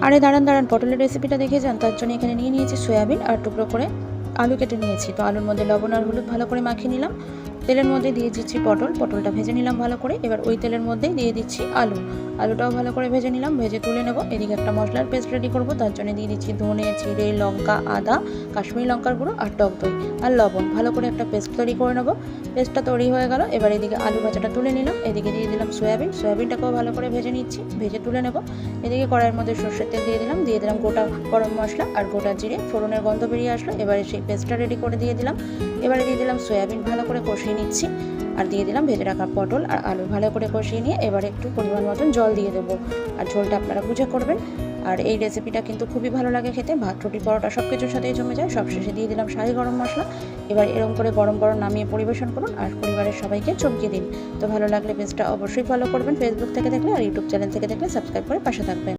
আরে দাঁড়ান দাঁড়ান, পটলের রেসিপিটা দেখে যান। তার জন্য এখানে নিয়ে নিয়েছি সয়াবিন আর টুকরো করে আলু কেটে নিয়েছি। তো আলুর মধ্যে লবণ আর হলুদ ভালো করে মাখিয়ে নিলাম। তেলের মধ্যে দিয়ে দিচ্ছি পটলটা ভেজে নিলাম ভালো করে। এবার ওই তেলের মধ্যেই দিয়ে দিচ্ছি আলুটাও ভালো করে ভেজে নিলাম, ভেজে তুলে নেব। এদিকে একটা মশলার পেস্ট রেডি করব, তার জন্য দিয়ে দিচ্ছি ধনে, জিরে, লঙ্কা, আদা, কাশ্মীরি লঙ্কার গুঁড়ো আর টক দই আর লবণ। ভালো করে একটা পেস্ট তৈরি করে নেব। পেস্টটা তৈরি হয়ে গেল। এবার এদিকে আলু ভাজাটা তুলে নিলাম। এদিকে দিয়ে দিলাম সয়াবিনটাকেও ভালো করে ভেজে নিচ্ছি, ভেজে তুলে নেব। এদিকে কড়াইয়ের মধ্যে সর্ষের তেল দিয়ে দিলাম গোটা গরম মশলা আর গোটা জিরে, ফোড়নের গন্ধ বেরিয়ে আসলো। এবারে সেই পেস্টটা রেডি করে দিয়ে দিলাম। এবারে দিয়ে দিলাম সয়াবিন, ভালো করে কষিয়ে নিচ্ছি। আর দিয়ে দিলাম ভেজে রাখা পটল আর আলু, ভালো করে কষিয়ে নিয়ে এবারে একটু পরিমাণ মতন জল দিয়ে দেবো। আর ঝোলটা আপনারা বুঝে করবেন। আর এই রেসিপিটা কিন্তু খুবই ভালো লাগে খেতে, ভাত রুটি পরোটা সব কিছুর সাথেই জমে যায়। সবশেষে দিয়ে দিলাম শাহি গরম মশলা। এবার এরকম করে গরম গরম নামিয়ে পরিবেশন করুন আর পরিবারের সবাইকে চমকে দিন। তো ভালো লাগলে পেজটা অবশ্যই ফলো করবেন ফেসবুক থেকে দেখলে, আর ইউটিউব চ্যানেল থেকে দেখলে সাবস্ক্রাইব করে পাশে থাকবেন।